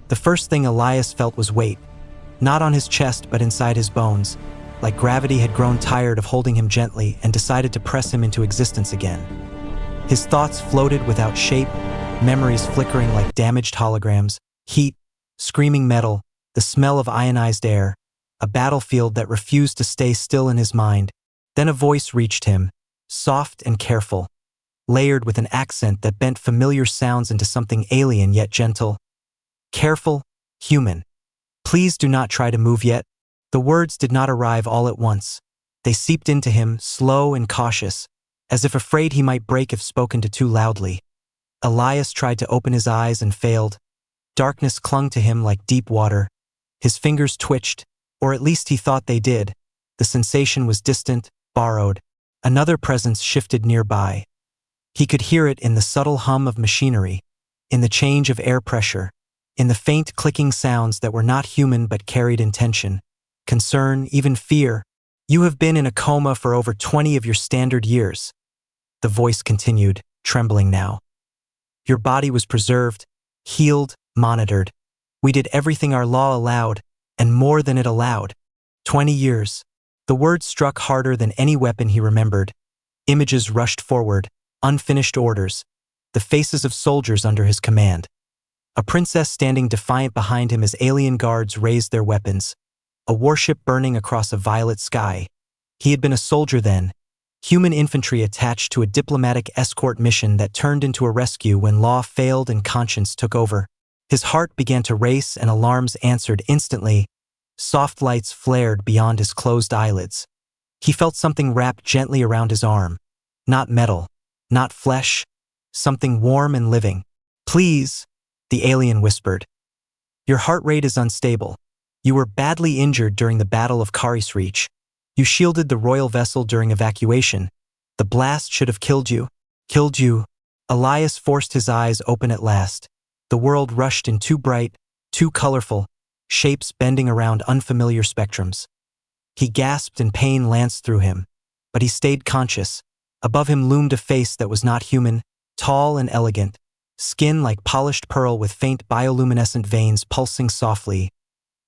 The first thing Elias felt was weight, not on his chest but inside his bones, like gravity had grown tired of holding him gently and decided to press him into existence again. His thoughts floated without shape, memories flickering like damaged holograms, heat, screaming metal, the smell of ionized air, a battlefield that refused to stay still in his mind. Then a voice reached him, soft and careful, layered with an accent that bent familiar sounds into something alien yet gentle. Careful, human. Please do not try to move yet. The words did not arrive all at once. They seeped into him, slow and cautious, as if afraid he might break if spoken to too loudly. Elias tried to open his eyes and failed. Darkness clung to him like deep water. His fingers twitched, or at least he thought they did. The sensation was distant, borrowed. Another presence shifted nearby. He could hear it in the subtle hum of machinery, in the change of air pressure, in the faint clicking sounds that were not human but carried intention, concern, even fear. You have been in a coma for over 20 of your standard years. The voice continued, trembling now. Your body was preserved, healed, monitored. We did everything our law allowed, and more than it allowed. 20 years. The words struck harder than any weapon he remembered. Images rushed forward, unfinished orders, the faces of soldiers under his command. A princess standing defiant behind him as alien guards raised their weapons. A warship burning across a violet sky. He had been a soldier then, human infantry attached to a diplomatic escort mission that turned into a rescue when law failed and conscience took over. His heart began to race and alarms answered instantly. Soft lights flared beyond his closed eyelids. He felt something wrap gently around his arm. Not metal, not flesh, something warm and living. Please, the alien whispered. Your heart rate is unstable. You were badly injured during the Battle of Karis Reach. You shielded the royal vessel during evacuation. The blast should have killed you. Killed you. Elias forced his eyes open at last. The world rushed in too bright, too colorful, shapes bending around unfamiliar spectrums. He gasped and pain lanced through him, but he stayed conscious. Above him loomed a face that was not human, tall and elegant, skin like polished pearl with faint bioluminescent veins pulsing softly,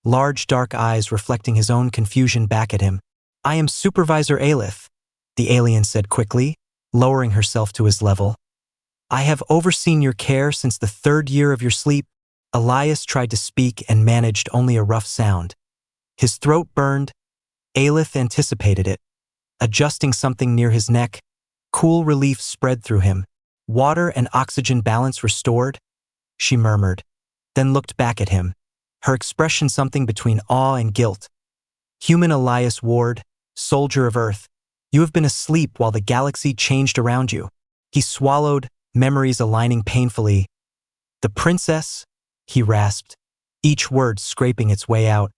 large dark eyes reflecting his own confusion back at him. I am Supervisor Aelith, the alien said quickly, lowering herself to his level. I have overseen your care since the 3rd year of your sleep. Elias tried to speak and managed only a rough sound. His throat burned. Aelith anticipated it. Adjusting something near his neck, cool relief spread through him. Water and oxygen balance restored? She murmured, then looked back at him, her expression something between awe and guilt. Human Elias Ward, soldier of Earth, you have been asleep while the galaxy changed around you. He swallowed, memories aligning painfully. The princess? He rasped, each word scraping its way out.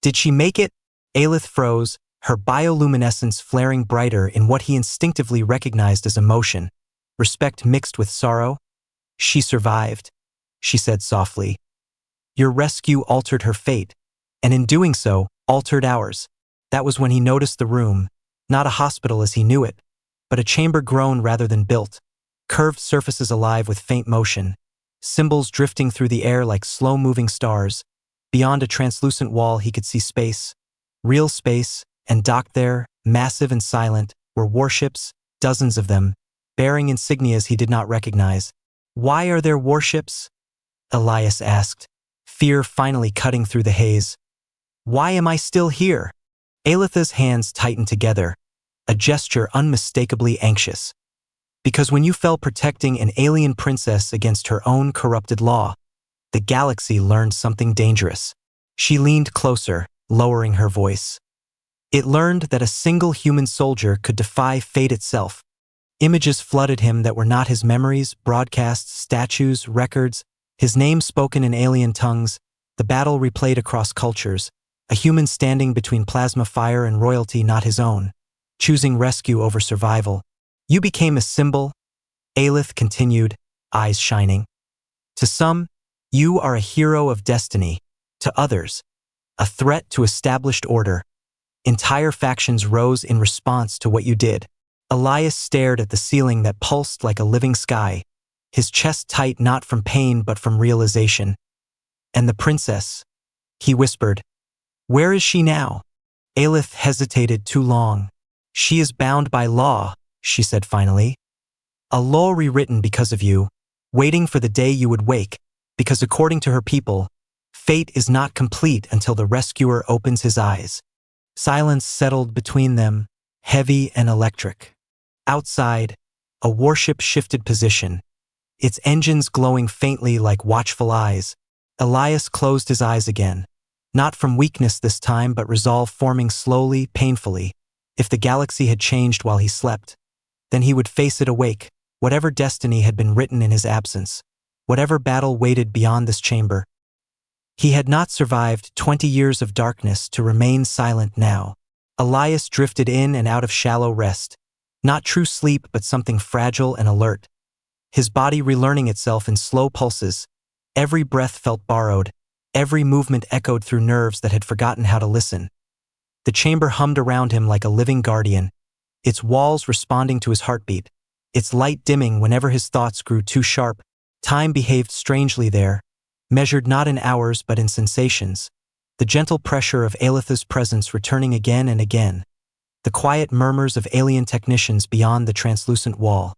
Did she make it? Aelith froze, her bioluminescence flaring brighter in what he instinctively recognized as emotion, respect mixed with sorrow. She survived, she said softly. Your rescue altered her fate, and in doing so, altered ours. That was when he noticed the room, not a hospital as he knew it, but a chamber grown rather than built, curved surfaces alive with faint motion, symbols drifting through the air like slow-moving stars. Beyond a translucent wall he could see space, real space, and docked there, massive and silent, were warships, dozens of them, bearing insignias he did not recognize. Why are there warships? Elias asked, fear finally cutting through the haze. Why am I still here? Aelith's hands tightened together, a gesture unmistakably anxious. Because when you fell protecting an alien princess against her own corrupted law, the galaxy learned something dangerous. She leaned closer, lowering her voice. It learned that a single human soldier could defy fate itself. Images flooded him that were not his memories, broadcasts, statues, records, his name spoken in alien tongues, the battle replayed across cultures, a human standing between plasma fire and royalty not his own, choosing rescue over survival. You became a symbol, Aelith continued, eyes shining. To some, you are a hero of destiny. To others, a threat to established order. Entire factions rose in response to what you did. Elias stared at the ceiling that pulsed like a living sky, his chest tight not from pain but from realization. And the princess? He whispered. Where is she now? Aelith hesitated too long. She is bound by law, she said finally. A law rewritten because of you, waiting for the day you would wake, because according to her people, fate is not complete until the rescuer opens his eyes. Silence settled between them, heavy and electric. Outside, a warship shifted position, its engines glowing faintly like watchful eyes. Elias closed his eyes again, not from weakness this time but resolve forming slowly, painfully. If the galaxy had changed while he slept, then he would face it awake, whatever destiny had been written in his absence, whatever battle waited beyond this chamber. He had not survived 20 years of darkness to remain silent now. Elias drifted in and out of shallow rest, not true sleep but something fragile and alert. His body relearning itself in slow pulses, every breath felt borrowed, every movement echoed through nerves that had forgotten how to listen. The chamber hummed around him like a living guardian, its walls responding to his heartbeat, its light dimming whenever his thoughts grew too sharp. Time behaved strangely there, measured not in hours but in sensations, the gentle pressure of Aelith's presence returning again and again, the quiet murmurs of alien technicians beyond the translucent wall,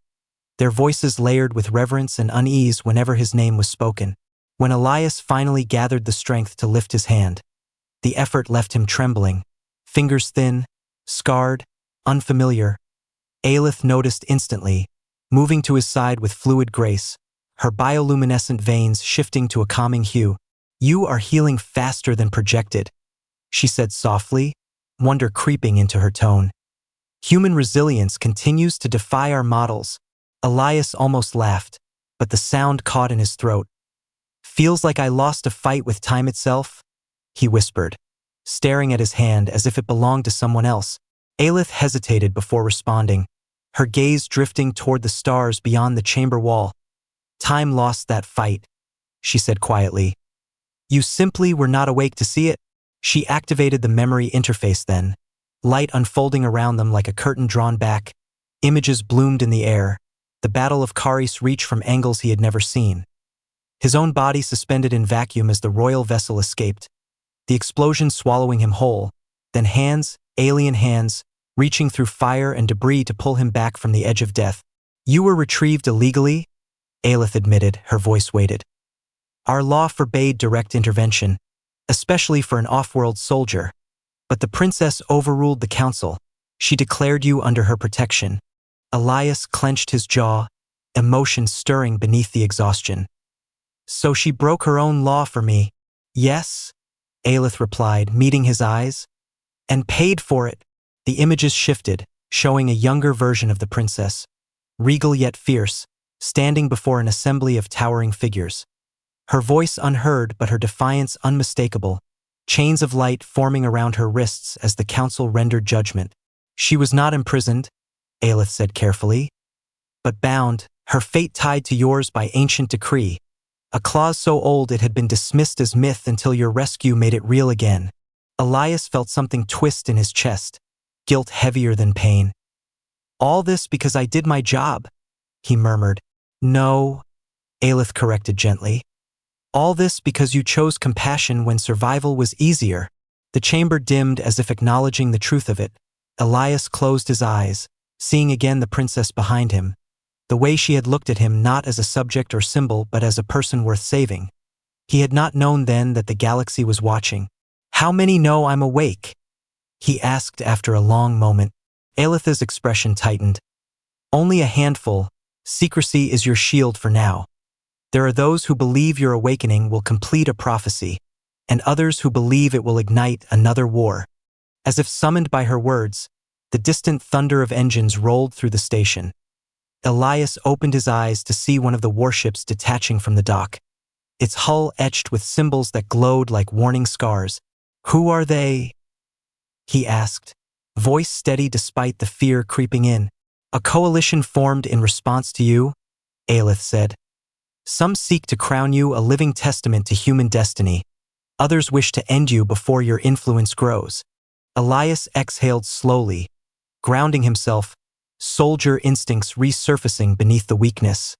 their voices layered with reverence and unease whenever his name was spoken. When Elias finally gathered the strength to lift his hand, the effort left him trembling, fingers thin, scarred, unfamiliar. Aelith noticed instantly, moving to his side with fluid grace, her bioluminescent veins shifting to a calming hue. You are healing faster than projected, she said softly, wonder creeping into her tone. Human resilience continues to defy our models. Elias almost laughed, but the sound caught in his throat. Feels like I lost a fight with time itself? He whispered, staring at his hand as if it belonged to someone else. Aelith hesitated before responding, her gaze drifting toward the stars beyond the chamber wall. Time lost that fight, she said quietly. You simply were not awake to see it. She activated the memory interface then, light unfolding around them like a curtain drawn back. Images bloomed in the air, the Battle of Caris reached from angles he had never seen. His own body suspended in vacuum as the royal vessel escaped, the explosion swallowing him whole, then hands, alien hands, reaching through fire and debris to pull him back from the edge of death. You were retrieved illegally? Aelith admitted, her voice weighted. Our law forbade direct intervention, especially for an off-world soldier. But the princess overruled the council. She declared you under her protection. Elias clenched his jaw, emotion stirring beneath the exhaustion. So she broke her own law for me. Yes, Aelith replied, meeting his eyes. And paid for it. The images shifted, showing a younger version of the princess, regal yet fierce, standing before an assembly of towering figures. Her voice unheard but her defiance unmistakable, chains of light forming around her wrists as the council rendered judgment. She was not imprisoned, Aelith said carefully, but bound, her fate tied to yours by ancient decree, a clause so old it had been dismissed as myth until your rescue made it real again. Elias felt something twist in his chest, guilt heavier than pain. All this because I did my job, he murmured. No, Aelith corrected gently. All this because you chose compassion when survival was easier. The chamber dimmed as if acknowledging the truth of it. Elias closed his eyes, seeing again the princess behind him, the way she had looked at him not as a subject or symbol but as a person worth saving. He had not known then that the galaxy was watching. How many know I'm awake? He asked after a long moment. Aelith's expression tightened. Only a handful. Secrecy is your shield for now. There are those who believe your awakening will complete a prophecy, and others who believe it will ignite another war. As if summoned by her words, the distant thunder of engines rolled through the station. Elias opened his eyes to see one of the warships detaching from the dock, its hull etched with symbols that glowed like warning scars. Who are they? He asked, voice steady despite the fear creeping in. A coalition formed in response to you, Aelith said. Some seek to crown you a living testament to human destiny. Others wish to end you before your influence grows. Elias exhaled slowly, grounding himself, soldier instincts resurfacing beneath the weakness.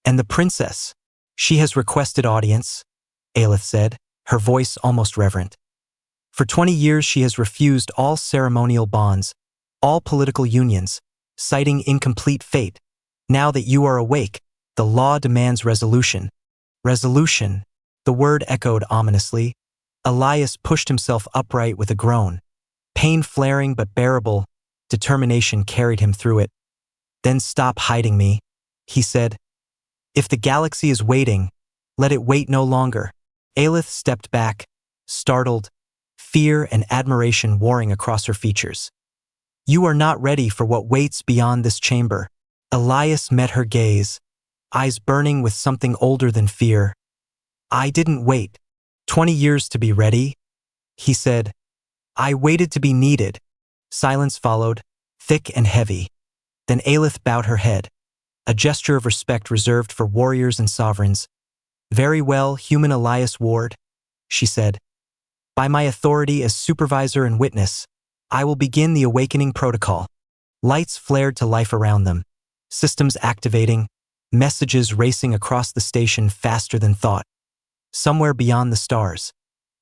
And the princess? She has requested audience. Aelith said, her voice almost reverent. For 20 years she has refused all ceremonial bonds, all political unions, citing incomplete fate. Now that you are awake, the law demands resolution. Resolution. The word echoed ominously. Elias pushed himself upright with a groan. Pain flaring but bearable, determination carried him through it. Then stop hiding me, he said. If the galaxy is waiting, let it wait no longer. Aelith stepped back, startled, fear and admiration warring across her features. You are not ready for what waits beyond this chamber. Elias met her gaze, eyes burning with something older than fear. I didn't wait 20 years to be ready, he said. I waited to be needed. Silence followed, thick and heavy. Then Aelith bowed her head, a gesture of respect reserved for warriors and sovereigns. Very well, human Elias Ward, she said. By my authority as supervisor and witness, I will begin the awakening protocol. Lights flared to life around them, systems activating, messages racing across the station faster than thought. Somewhere beyond the stars,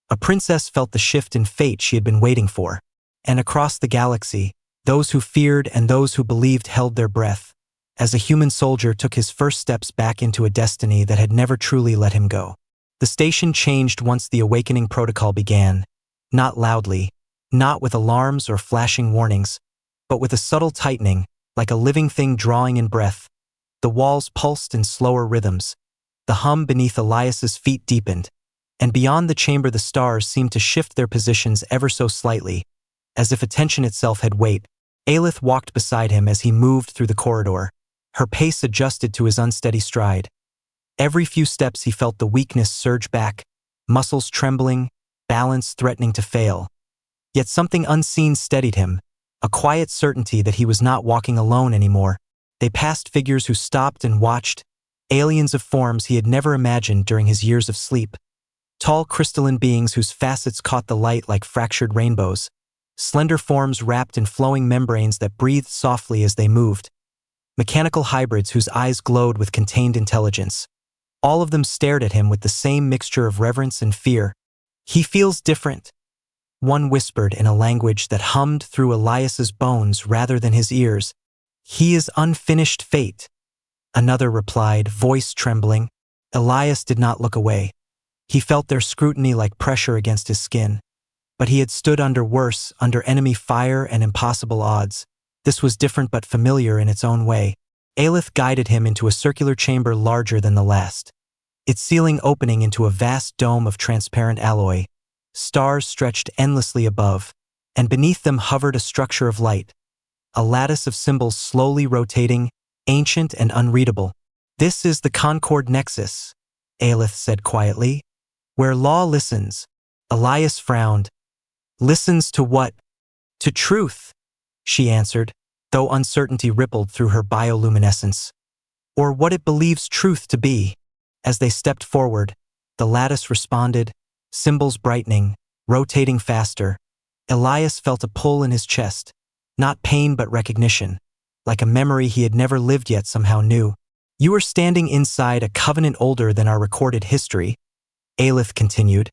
a princess felt the shift in fate she had been waiting for. And across the galaxy, those who feared and those who believed held their breath, as a human soldier took his first steps back into a destiny that had never truly let him go. The station changed once the awakening protocol began, not loudly, not with alarms or flashing warnings, but with a subtle tightening, like a living thing drawing in breath. The walls pulsed in slower rhythms. The hum beneath Elias's feet deepened, and beyond the chamber the stars seemed to shift their positions ever so slightly, as if attention itself had weight. Aelith walked beside him as he moved through the corridor, her pace adjusted to his unsteady stride. Every few steps he felt the weakness surge back, muscles trembling, balance threatening to fail. Yet something unseen steadied him, a quiet certainty that he was not walking alone anymore. They passed figures who stopped and watched, aliens of forms he had never imagined during his years of sleep. Tall crystalline beings whose facets caught the light like fractured rainbows. Slender forms wrapped in flowing membranes that breathed softly as they moved. Mechanical hybrids whose eyes glowed with contained intelligence. All of them stared at him with the same mixture of reverence and fear. He feels different. One whispered in a language that hummed through Elias's bones rather than his ears. He is unfinished fate. Another replied, voice trembling. Elias did not look away. He felt their scrutiny like pressure against his skin. But he had stood under worse, under enemy fire and impossible odds. This was different but familiar in its own way. Aelith guided him into a circular chamber larger than the last, its ceiling opening into a vast dome of transparent alloy. Stars stretched endlessly above, and beneath them hovered a structure of light, a lattice of symbols slowly rotating, ancient and unreadable. This is the Concord Nexus, Aelith said quietly, where law listens. Elias frowned. Listens to what? To truth, she answered, though uncertainty rippled through her bioluminescence. Or what it believes truth to be. As they stepped forward, the lattice responded, symbols brightening, rotating faster. Elias felt a pull in his chest, not pain but recognition, like a memory he had never lived yet somehow knew. You are standing inside a covenant older than our recorded history, Aelith continued.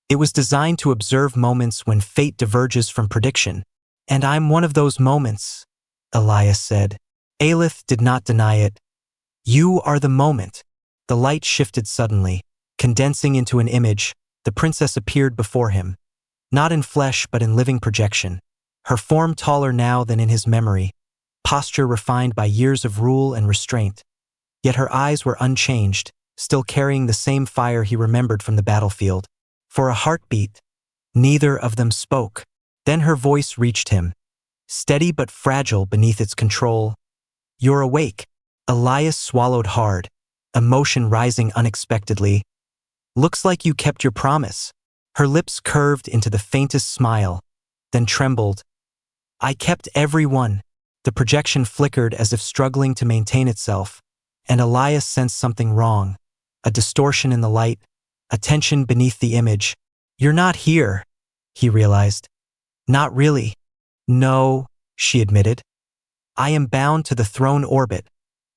It was designed to observe moments when fate diverges from prediction. And I'm one of those moments, Elias said. Aelith did not deny it. You are the moment. The light shifted suddenly, condensing into an image. The princess appeared before him, not in flesh but in living projection, her form taller now than in his memory, posture refined by years of rule and restraint. Yet her eyes were unchanged, still carrying the same fire he remembered from the battlefield. For a heartbeat, neither of them spoke. Then her voice reached him, steady but fragile beneath its control. You're awake. Elias swallowed hard, emotion rising unexpectedly. Looks like you kept your promise. Her lips curved into the faintest smile, then trembled. I kept every one. The projection flickered as if struggling to maintain itself, and Elias sensed something wrong, a distortion in the light, a tension beneath the image. You're not here, he realized. Not really. No, she admitted. I am bound to the throne orbit.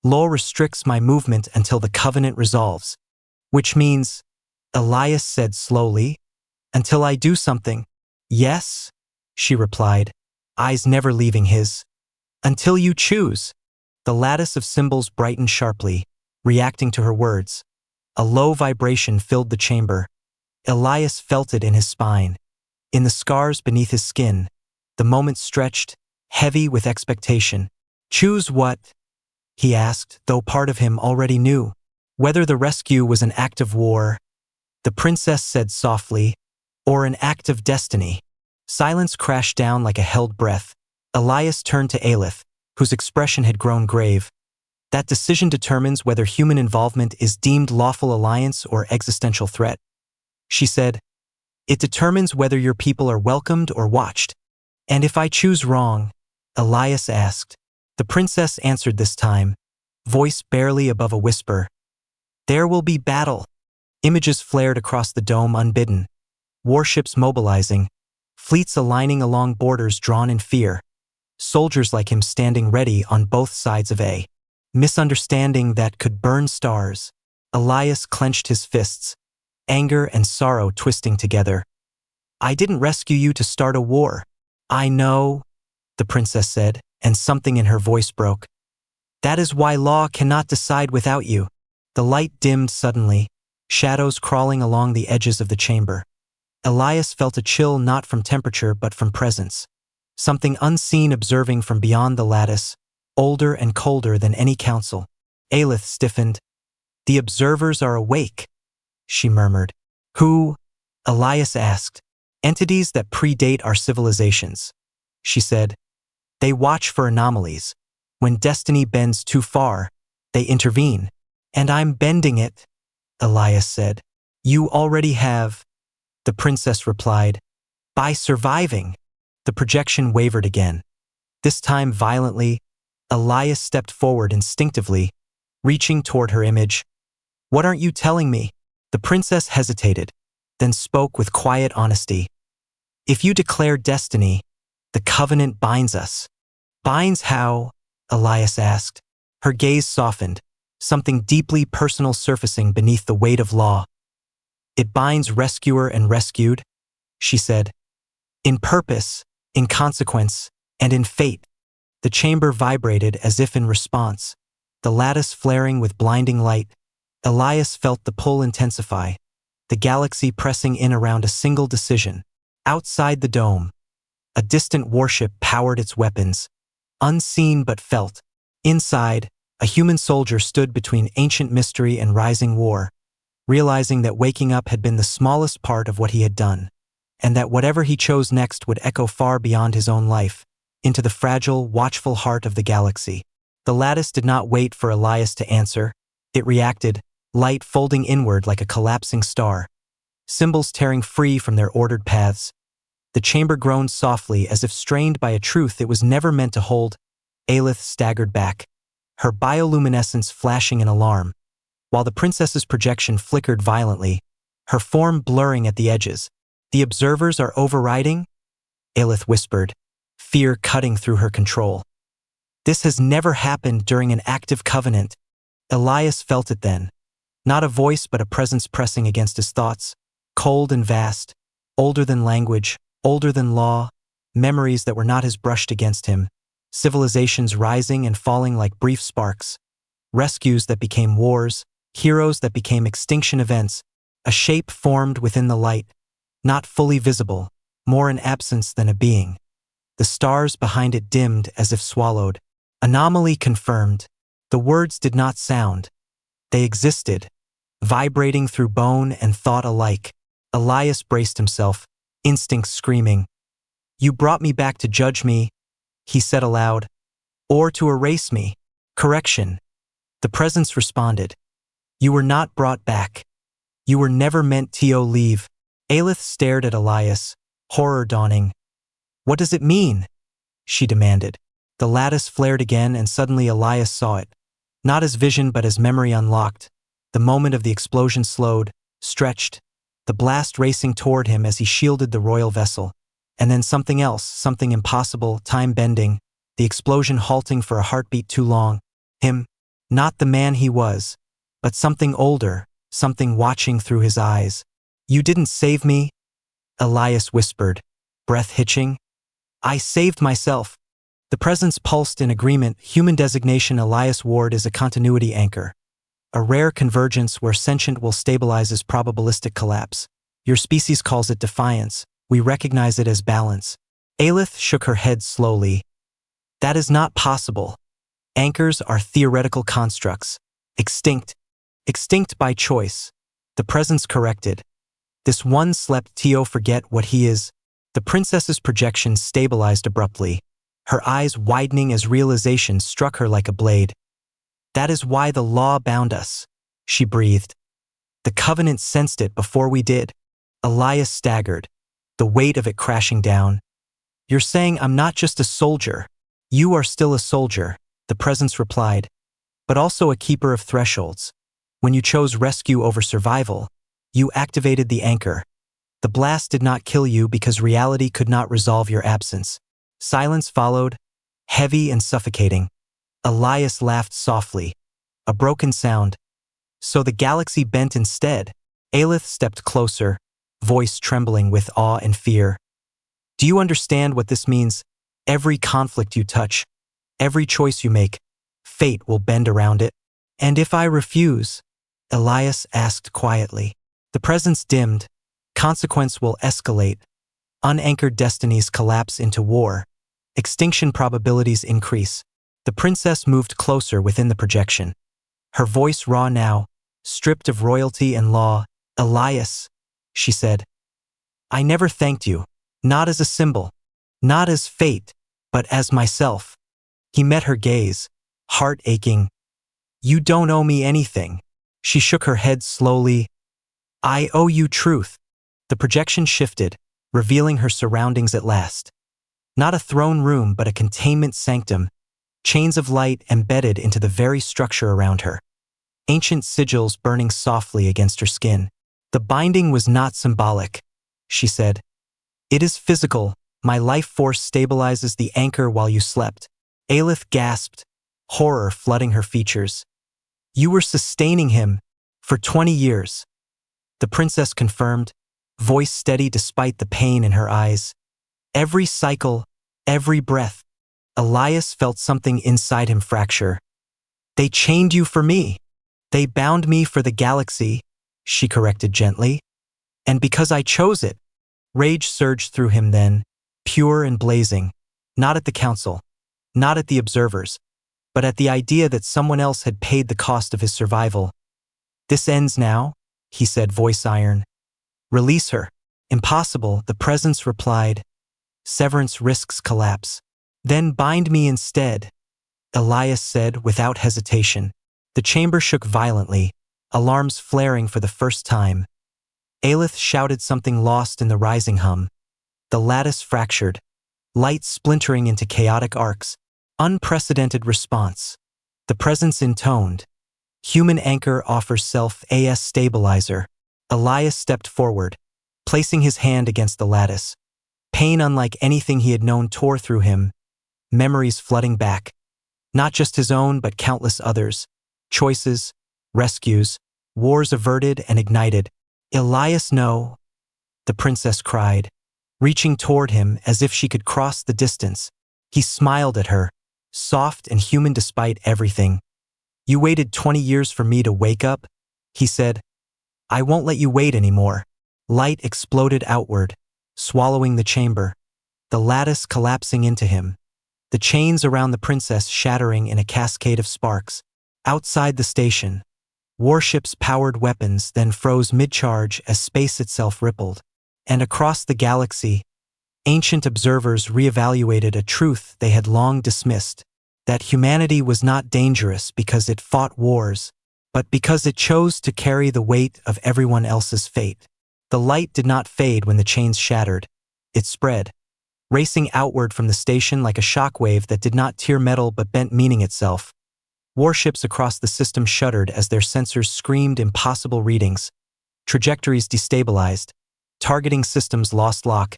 Law restricts my movement until the covenant resolves. Which means, Elias said slowly. Until I do something. Yes, she replied, eyes never leaving his. Until you choose. The lattice of symbols brightened sharply, reacting to her words. A low vibration filled the chamber. Elias felt it in his spine. In the scars beneath his skin, the moment stretched, heavy with expectation. Choose what? He asked, though part of him already knew. Whether the rescue was an act of war, the princess said softly, or an act of destiny. Silence crashed down like a held breath. Elias turned to Aelith, whose expression had grown grave. That decision determines whether human involvement is deemed lawful alliance or existential threat. She said, it determines whether your people are welcomed or watched. And if I choose wrong? Elias asked. The princess answered this time, voice barely above a whisper. There will be battle. Images flared across the dome unbidden. Warships mobilizing, fleets aligning along borders drawn in fear. Soldiers like him standing ready on both sides of a misunderstanding that could burn stars. Elias clenched his fists, anger and sorrow twisting together. I didn't rescue you to start a war. I know, the princess said, and something in her voice broke. That is why law cannot decide without you. The light dimmed suddenly, shadows crawling along the edges of the chamber. Elias felt a chill not from temperature but from presence. Something unseen observing from beyond the lattice, older and colder than any council. Aelith stiffened. The observers are awake, she murmured. Who? Elias asked. Entities that predate our civilizations, she said. They watch for anomalies. When destiny bends too far, they intervene. And I'm bending it, Elias said. You already have, the princess replied. By surviving. The projection wavered again. This time violently, Elias stepped forward instinctively, reaching toward her image. What aren't you telling me? The princess hesitated, then spoke with quiet honesty. If you declare destiny, the covenant binds us. Binds how? Elias asked. Her gaze softened, something deeply personal surfacing beneath the weight of law. It binds rescuer and rescued, she said. In purpose, in consequence, and in fate. The chamber vibrated as if in response, the lattice flaring with blinding light. Elias felt the pull intensify, the galaxy pressing in around a single decision. Outside the dome, a distant warship powered its weapons, unseen but felt. Inside, a human soldier stood between ancient mystery and rising war, realizing that waking up had been the smallest part of what he had done, and that whatever he chose next would echo far beyond his own life, into the fragile, watchful heart of the galaxy. The lattice did not wait for Elias to answer. It reacted, light folding inward like a collapsing star, symbols tearing free from their ordered paths. The chamber groaned softly as if strained by a truth it was never meant to hold. Aelith staggered back, her bioluminescence flashing in alarm, while the princess's projection flickered violently, her form blurring at the edges. The observers are overriding? Aelith whispered, fear cutting through her control. This has never happened during an active covenant. Elias felt it then. Not a voice but a presence pressing against his thoughts, cold and vast, older than language, older than law, memories that were not his brushed against him, civilizations rising and falling like brief sparks, rescues that became wars, heroes that became extinction events, a shape formed within the light, not fully visible, more an absence than a being. The stars behind it dimmed as if swallowed. Anomaly confirmed. The words did not sound. They existed, vibrating through bone and thought alike. Elias braced himself, instincts screaming. You brought me back to judge me, he said aloud, or to erase me. Correction. The presence responded. You were not brought back. You were never meant to leave. Aelith stared at Elias, horror dawning. What does it mean? She demanded. The lattice flared again and suddenly Elias saw it. Not as vision but as memory unlocked. The moment of the explosion slowed, stretched, the blast racing toward him as he shielded the royal vessel. And then something else, something impossible, time-bending, the explosion halting for a heartbeat too long. Him, not the man he was, but something older, something watching through his eyes. "You didn't save me," Elias whispered, breath hitching. "I saved myself." The presence pulsed in agreement. Human designation Elias Ward is a continuity anchor, a rare convergence where sentient will stabilizes probabilistic collapse. Your species calls it defiance. We recognize it as balance. Aelith shook her head slowly. "That is not possible. Anchors are theoretical constructs. Extinct. Extinct by choice." The presence corrected. "This one slept Tio forget what he is." The princess's projection stabilized abruptly, her eyes widening as realization struck her like a blade. "That is why the law bound us," she breathed. "The covenant sensed it before we did." Elias staggered, the weight of it crashing down. "You're saying I'm not just a soldier." "You are still a soldier," the presence replied, "but also a keeper of thresholds. When you chose rescue over survival, you activated the anchor. The blast did not kill you because reality could not resolve your absence." Silence followed, heavy and suffocating. Elias laughed softly, a broken sound. "So the galaxy bent instead." Aelith stepped closer, voice trembling with awe and fear. "Do you understand what this means? Every conflict you touch, every choice you make, fate will bend around it." "And if I refuse?" Elias asked quietly. The presence dimmed. "Consequence will escalate. Unanchored destinies collapse into war. Extinction probabilities increase." The princess moved closer within the projection, her voice raw now, stripped of royalty and law. "Elias," she said, "I never thanked you, not as a symbol, not as fate, but as myself." He met her gaze, heart aching. "You don't owe me anything." She shook her head slowly. "I owe you truth." The projection shifted, revealing her surroundings at last. Not a throne room, but a containment sanctum, chains of light embedded into the very structure around her, ancient sigils burning softly against her skin. "The binding was not symbolic," she said. "It is physical. My life force stabilizes the anchor while you slept." Aelith gasped, horror flooding her features. "You were sustaining him for 20 years. The princess confirmed, voice steady despite the pain in her eyes. "Every cycle, every breath." Elias felt something inside him fracture. "They chained you for me. They bound me for the galaxy," she corrected gently. "And because I chose it." Rage surged through him then, pure and blazing, not at the council, not at the observers, but at the idea that someone else had paid the cost of his survival. "This ends now," he said, voice iron. "Release her." "Impossible," the presence replied. "Severance risks collapse." "Then bind me instead," Elias said without hesitation. The chamber shook violently, alarms flaring for the first time. Aelith shouted something lost in the rising hum. The lattice fractured, light splintering into chaotic arcs. Unprecedented response. The presence intoned. "Human anchor offers self-AS stabilizer." Elias stepped forward, placing his hand against the lattice. Pain unlike anything he had known tore through him, memories flooding back. Not just his own, but countless others. Choices, rescues, wars averted and ignited. "Elias, no," the princess cried, reaching toward him as if she could cross the distance. He smiled at her, soft and human despite everything. "You waited 20 years for me to wake up," he said. "I won't let you wait anymore." Light exploded outward, swallowing the chamber, the lattice collapsing into him, the chains around the princess shattering in a cascade of sparks. Outside the station, warships powered weapons then froze mid-charge as space itself rippled. And across the galaxy, ancient observers reevaluated a truth they had long dismissed, that humanity was not dangerous because it fought wars, but because it chose to carry the weight of everyone else's fate. The light did not fade when the chains shattered. It spread, racing outward from the station like a shockwave that did not tear metal but bent meaning itself. Warships across the system shuddered as their sensors screamed impossible readings. Trajectories destabilized, targeting systems lost lock,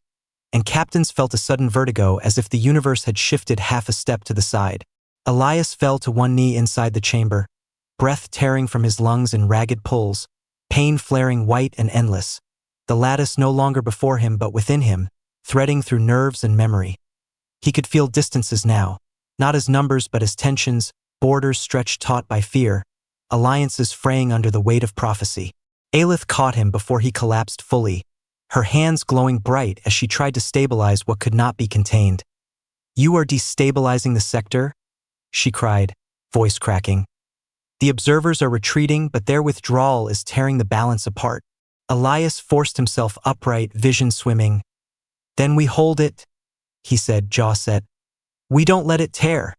and captains felt a sudden vertigo as if the universe had shifted half a step to the side. Elias fell to one knee inside the chamber, breath tearing from his lungs in ragged pulls. pain flaring white and endless, the lattice no longer before him but within him, threading through nerves and memory. He could feel distances now, not as numbers but as tensions, borders stretched taut by fear, alliances fraying under the weight of prophecy. Aelith caught him before he collapsed fully, her hands glowing bright as she tried to stabilize what could not be contained. "You are destabilizing the sector?" she cried, voice cracking. "The observers are retreating, but their withdrawal is tearing the balance apart." Elias forced himself upright, vision swimming. "Then we hold it," he said, jaw set. "We don't let it tear."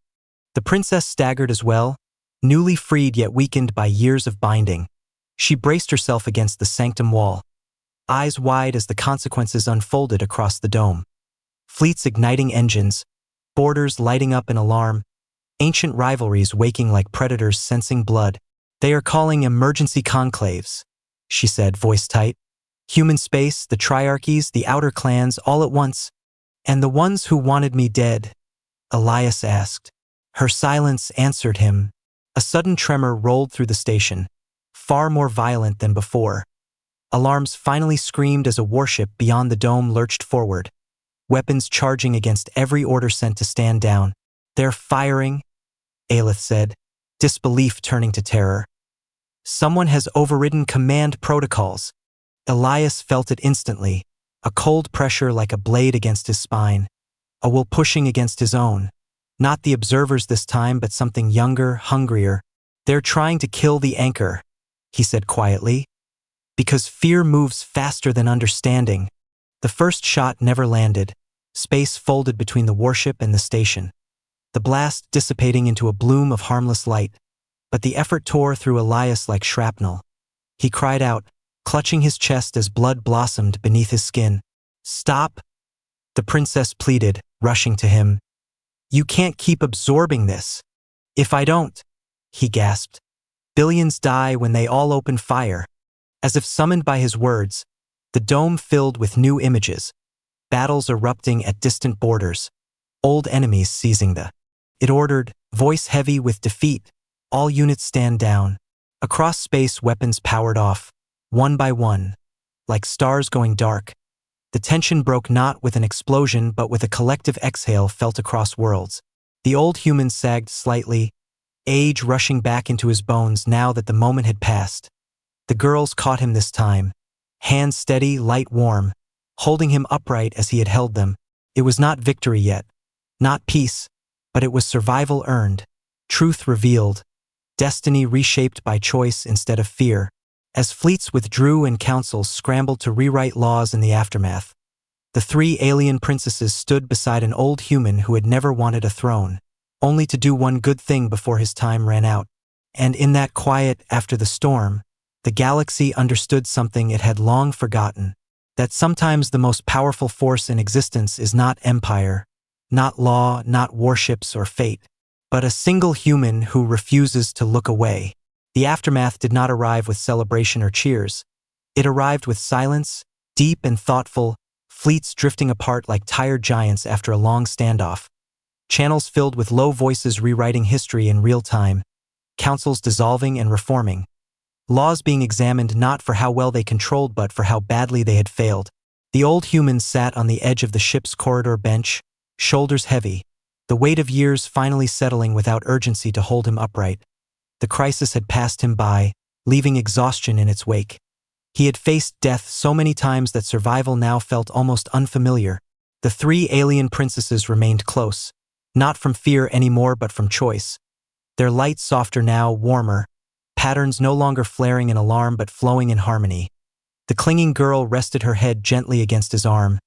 The princess staggered as well, newly freed yet weakened by years of binding. She braced herself against the sanctum wall, eyes wide as the consequences unfolded across the dome. Fleets igniting engines, borders lighting up in alarm, ancient rivalries waking like predators sensing blood. "They are calling emergency conclaves," she said, voice tight. "Human space, the triarchies, the outer clans, all at once." "And the ones who wanted me dead?" Elias asked. Her silence answered him. A sudden tremor rolled through the station, far more violent than before. Alarms finally screamed as a warship beyond the dome lurched forward, weapons charging against every order sent to stand down. "They're firing," Aelith said, disbelief turning to terror. "Someone has overridden command protocols." Elias felt it instantly, a cold pressure like a blade against his spine, a will pushing against his own. Not the observers this time, but something younger, hungrier. "They're trying to kill the anchor," he said quietly. "Because fear moves faster than understanding." The first shot never landed. Space folded between the warship and the station, the blast dissipating into a bloom of harmless light. But the effort tore through Elias like shrapnel. He cried out, clutching his chest as blood blossomed beneath his skin. "Stop!" the princess pleaded, rushing to him. "You can't keep absorbing this." "If I don't," he gasped. "Billions die when they all open fire." As if summoned by his words, the dome filled with new images, battles erupting at distant borders, old enemies seizing the. It ordered, voice heavy with defeat, "All units stand down." Across space, weapons powered off, one by one, like stars going dark. The tension broke not with an explosion but with a collective exhale felt across worlds. The old human sagged slightly, age rushing back into his bones now that the moment had passed. The girls caught him this time, hands steady, light warm, holding him upright as he had held them. It was not victory yet, not peace, but it was survival earned, truth revealed, destiny reshaped by choice instead of fear. As fleets withdrew and councils scrambled to rewrite laws in the aftermath, the three alien princesses stood beside an old human who had never wanted a throne, only to do one good thing before his time ran out. And in that quiet after the storm, the galaxy understood something it had long forgotten, that sometimes the most powerful force in existence is not empire, not law, not warships or fate, but a single human who refuses to look away. The aftermath did not arrive with celebration or cheers. It arrived with silence, deep and thoughtful, fleets drifting apart like tired giants after a long standoff, channels filled with low voices rewriting history in real time, councils dissolving and reforming, laws being examined not for how well they controlled but for how badly they had failed. The old human sat on the edge of the ship's corridor bench, shoulders heavy, the weight of years finally settling without urgency to hold him upright. The crisis had passed him by, leaving exhaustion in its wake. He had faced death so many times that survival now felt almost unfamiliar. The three alien princesses remained close, not from fear anymore but from choice. Their light softer now, warmer, patterns no longer flaring in alarm but flowing in harmony. The clinging girl rested her head gently against his arm,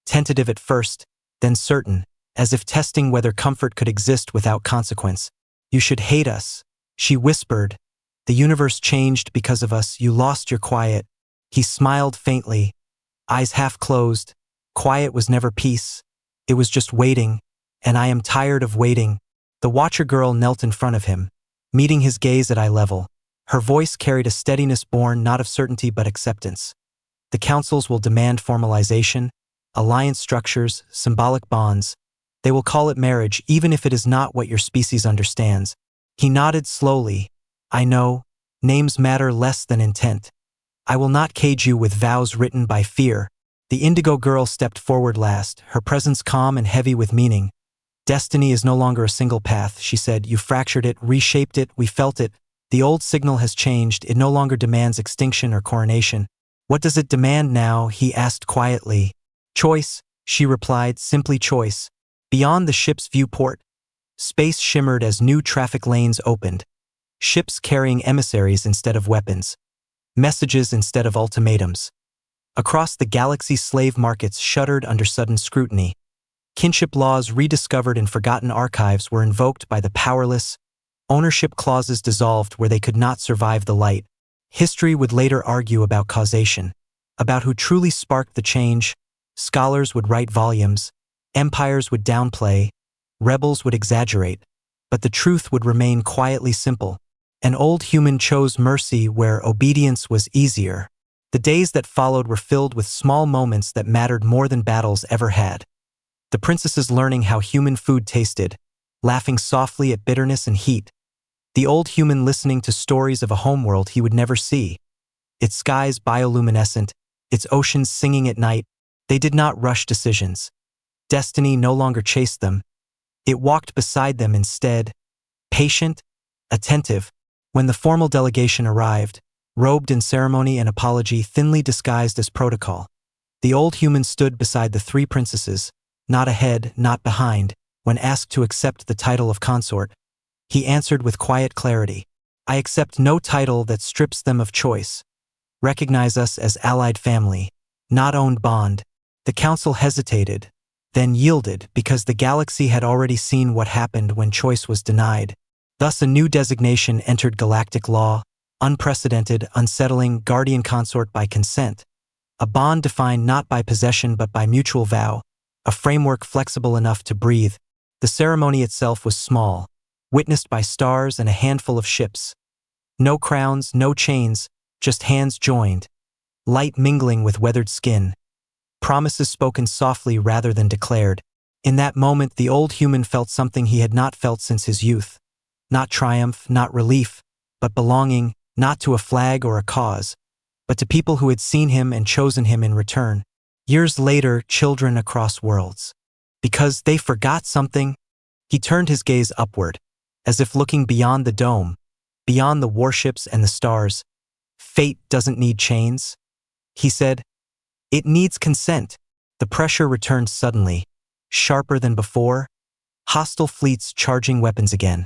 tentative at first, then certain, as if testing whether comfort could exist without consequence. "You should hate us," she whispered. "The universe changed because of us. You lost your quiet." He smiled faintly, eyes half closed. Quiet was never peace. It was just waiting, and I am tired of waiting. The watcher girl knelt in front of him, meeting his gaze at eye level. Her voice carried a steadiness born not of certainty but acceptance. "The councils will demand formalization, alliance structures, symbolic bonds. They will call it marriage even if it is not what your species understands." He nodded slowly. "I know, names matter less than intent." I will not cage you with vows written by fear. The indigo girl stepped forward last, her presence calm and heavy with meaning. Destiny is no longer a single path, she said. You fractured it, reshaped it, we felt it. The old signal has changed, it no longer demands extinction or coronation. What does it demand now? He asked quietly. Choice, she replied, simply choice. Beyond the ship's viewport, space shimmered as new traffic lanes opened. Ships carrying emissaries instead of weapons. Messages instead of ultimatums. Across the galaxy, slave markets shuddered under sudden scrutiny. Kinship laws rediscovered in forgotten archives were invoked by the powerless. Ownership clauses dissolved where they could not survive the light. History would later argue about causation, about who truly sparked the change. Scholars would write volumes, empires would downplay, rebels would exaggerate, but the truth would remain quietly simple. An old human chose mercy where obedience was easier. The days that followed were filled with small moments that mattered more than battles ever had. The princesses learning how human food tasted, laughing softly at bitterness and heat. The old human listening to stories of a homeworld he would never see. Its skies bioluminescent, its oceans singing at night. They did not rush decisions. Destiny no longer chased them. It walked beside them instead, patient, attentive. When the formal delegation arrived, robed in ceremony and apology thinly disguised as protocol, the old human stood beside the three princesses, not ahead, not behind. When asked to accept the title of consort, he answered with quiet clarity, I accept no title that strips them of choice. Recognize us as allied family, not owned bond. The council hesitated, then yielded because the galaxy had already seen what happened when choice was denied. Thus a new designation entered galactic law, unprecedented, unsettling, guardian consort by consent. A bond defined not by possession but by mutual vow, a framework flexible enough to breathe. The ceremony itself was small, witnessed by stars and a handful of ships. No crowns, no chains, just hands joined, light mingling with weathered skin. Promises spoken softly rather than declared. In that moment, the old human felt something he had not felt since his youth. Not triumph, not relief, but belonging, not to a flag or a cause, but to people who had seen him and chosen him in return. Years later, children across worlds. Because they forgot something, he turned his gaze upward, as if looking beyond the dome, beyond the warships and the stars. Fate doesn't need chains, he said. It needs consent. The pressure returned suddenly, sharper than before. Hostile fleets charging weapons again.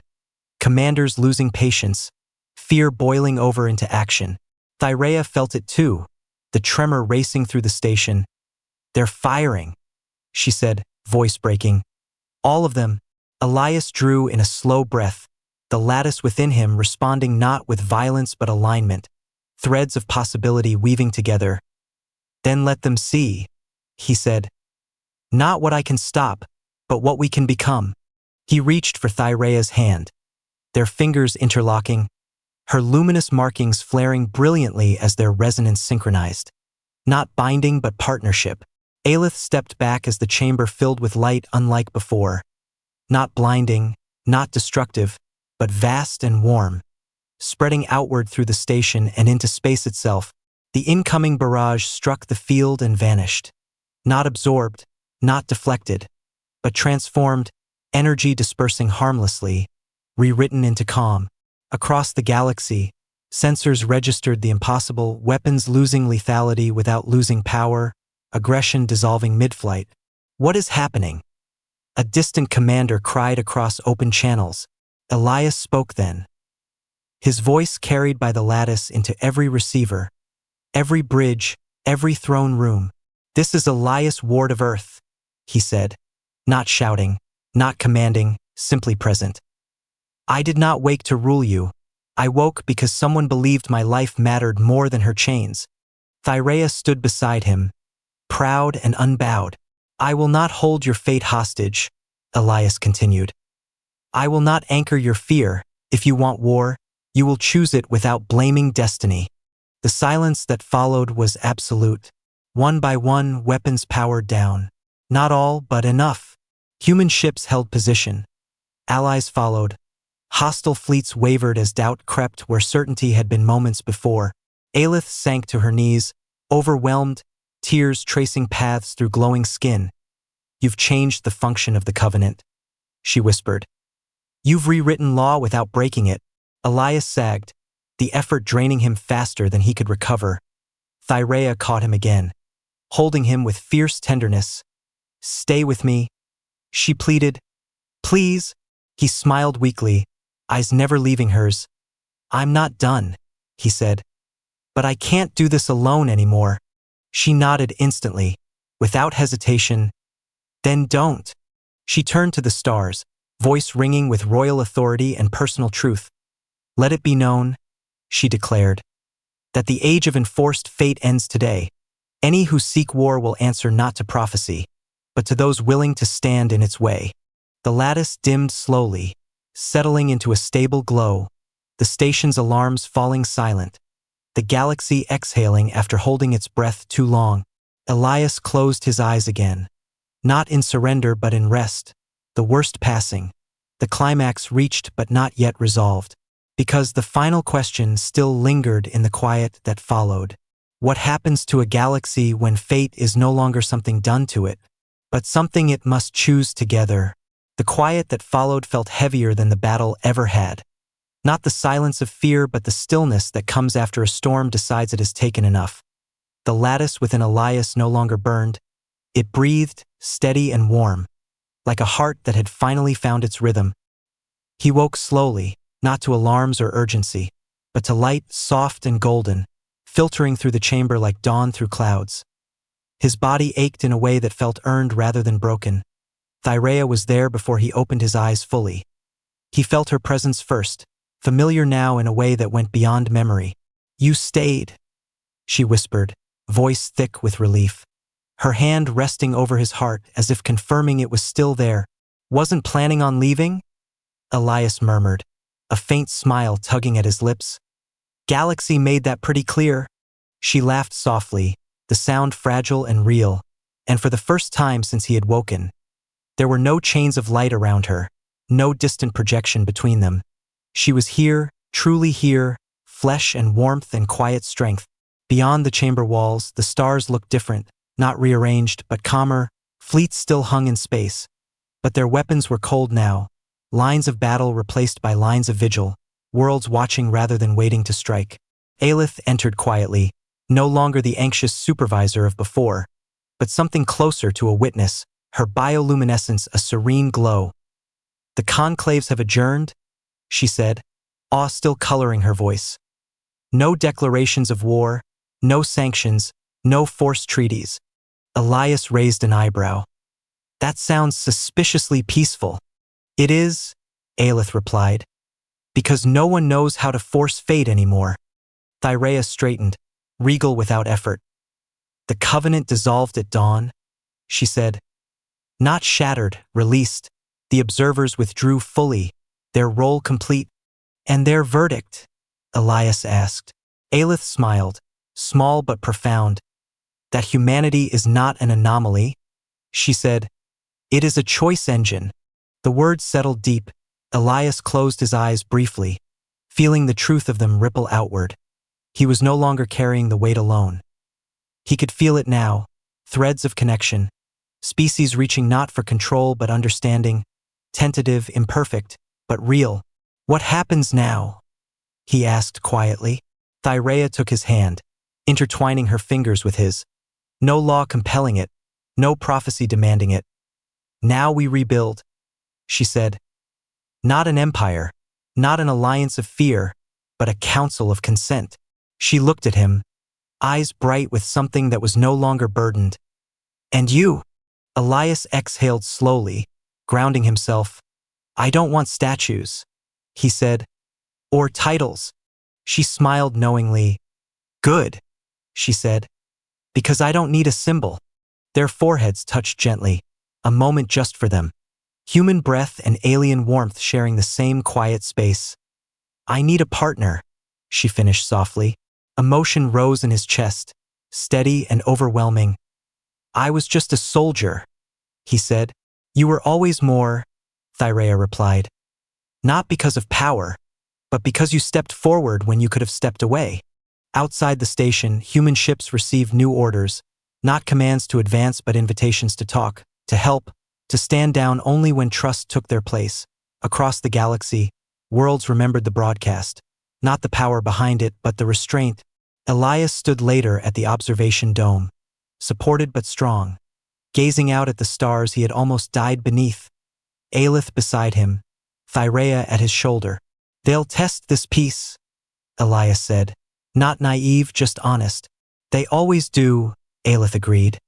Commanders losing patience, fear boiling over into action. Thyrea felt it too, the tremor racing through the station. They're firing, she said, voice breaking. All of them. Elias drew in a slow breath, the lattice within him responding not with violence but alignment, threads of possibility weaving together. Then let them see, he said. Not what I can stop, but what we can become. He reached for Thyrea's hand, their fingers interlocking, her luminous markings flaring brilliantly as their resonance synchronized. Not binding but partnership. Aelith stepped back as the chamber filled with light unlike before. Not blinding, not destructive, but vast and warm, spreading outward through the station and into space itself. The incoming barrage struck the field and vanished. Not absorbed, not deflected, but transformed, energy dispersing harmlessly, rewritten into calm. Across the galaxy, sensors registered the impossible, weapons losing lethality without losing power, aggression dissolving mid-flight. What is happening? A distant commander cried across open channels. Elias spoke then. His voice carried by the lattice into every receiver, every bridge, every throne room. This is Elias, Ward of Earth, he said, not shouting, not commanding, simply present. I did not wake to rule you. I woke because someone believed my life mattered more than her chains. Thyrea stood beside him, proud and unbowed. I will not hold your fate hostage, Elias continued. I will not anchor your fear. If you want war, you will choose it without blaming destiny. The silence that followed was absolute. One by one, weapons powered down. Not all, but enough. Human ships held position. Allies followed. Hostile fleets wavered as doubt crept where certainty had been moments before. Aelith sank to her knees, overwhelmed, tears tracing paths through glowing skin. "You've changed the function of the Covenant," she whispered. "You've rewritten law without breaking it." Elias sagged, the effort draining him faster than he could recover. Thyrea caught him again, holding him with fierce tenderness. "Stay with me," she pleaded. "Please." He smiled weakly, eyes never leaving hers. "I'm not done," he said. "But I can't do this alone anymore." She nodded instantly, without hesitation. "Then don't." She turned to the stars, voice ringing with royal authority and personal truth. "Let it be known," she declared, "that the age of enforced fate ends today. Any who seek war will answer not to prophecy, but to those willing to stand in its way." The lattice dimmed slowly, settling into a stable glow, the station's alarms falling silent, the galaxy exhaling after holding its breath too long. Elias closed his eyes again, not in surrender but in rest, the worst passing, the climax reached but not yet resolved, because the final question still lingered in the quiet that followed. What happens to a galaxy when fate is no longer something done to it, but something it must choose together? The quiet that followed felt heavier than the battle ever had. Not the silence of fear, but the stillness that comes after a storm decides it has taken enough. The lattice within Elias no longer burned. It breathed, steady and warm, like a heart that had finally found its rhythm. He woke slowly, not to alarms or urgency, but to light soft and golden, filtering through the chamber like dawn through clouds. His body ached in a way that felt earned rather than broken. Thyrea was there before he opened his eyes fully. He felt her presence first, familiar now in a way that went beyond memory. "You stayed," she whispered, voice thick with relief, her hand resting over his heart as if confirming it was still there. "Wasn't planning on leaving?" Elias murmured, a faint smile tugging at his lips. "Galaxy made that pretty clear." She laughed softly, the sound fragile and real, and for the first time since he had woken, there were no chains of light around her, no distant projection between them. She was here, truly here, flesh and warmth and quiet strength. Beyond the chamber walls, the stars looked different, not rearranged, but calmer. Fleets still hung in space, but their weapons were cold now, lines of battle replaced by lines of vigil, worlds watching rather than waiting to strike. Aelith entered quietly, no longer the anxious supervisor of before, but something closer to a witness, her bioluminescence a serene glow. "The conclaves have adjourned," she said, awe still coloring her voice. "No declarations of war, no sanctions, no forced treaties." Elias raised an eyebrow. "That sounds suspiciously peaceful." "It is," Aelith replied, "because no one knows how to force fate anymore." Thyrea straightened, regal without effort. "The Covenant dissolved at dawn," she said. "Not shattered, released. The observers withdrew fully, their role complete." "And their verdict?" Elias asked. Aelith smiled, small but profound. "That humanity is not an anomaly," she said. "It is a choice engine." The words settled deep. Elias closed his eyes briefly, feeling the truth of them ripple outward. He was no longer carrying the weight alone. He could feel it now, threads of connection, species reaching not for control but understanding, tentative, imperfect, but real. "What happens now?" he asked quietly. Thyrea took his hand, intertwining her fingers with his. No law compelling it, no prophecy demanding it. "Now we rebuild," she said. "Not an empire, not an alliance of fear, but a council of consent." She looked at him, eyes bright with something that was no longer burdened. "And you?" Elias exhaled slowly, grounding himself. "I don't want statues," he said. "Or titles." She smiled knowingly. "Good," she said, "because I don't need a symbol." Their foreheads touched gently, a moment just for them. Human breath and alien warmth sharing the same quiet space. "I need a partner," she finished softly. Emotion rose in his chest, steady and overwhelming. "I was just a soldier," he said. "You were always more," Thyrea replied. "Not because of power, but because you stepped forward when you could have stepped away." Outside the station, human ships received new orders, not commands to advance but invitations to talk, to help, to stand down only when trust took their place. Across the galaxy, worlds remembered the broadcast, not the power behind it but the restraint. Elias stood later at the observation dome, supported but strong, gazing out at the stars he had almost died beneath. Aelith beside him, Thyrea at his shoulder. "They'll test this peace," Elias said. "Not naive, just honest." "They always do," Aelith agreed.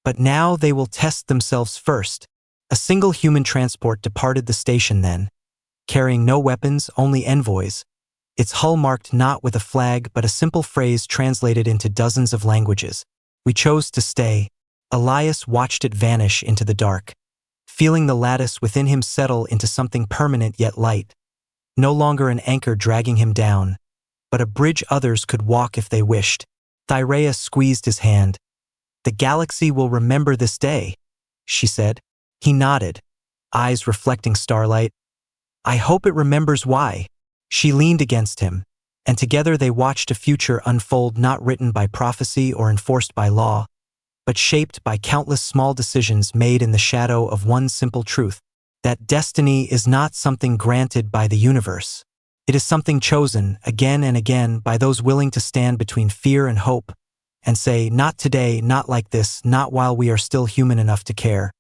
"But now they will test themselves first." A single human transport departed the station then, carrying no weapons, only envoys, its hull marked not with a flag but a simple phrase translated into dozens of languages. "We chose to stay." Elias watched it vanish into the dark, feeling the lattice within him settle into something permanent yet light. No longer an anchor dragging him down, but a bridge others could walk if they wished. Thyrea squeezed his hand. "The galaxy will remember this day," she said. He nodded, eyes reflecting starlight. "I hope it remembers why." She leaned against him, and together they watched a future unfold not written by prophecy or enforced by law, but shaped by countless small decisions made in the shadow of one simple truth, that destiny is not something granted by the universe. It is something chosen, again and again, by those willing to stand between fear and hope, and say, "Not today, not like this, not while we are still human enough to care."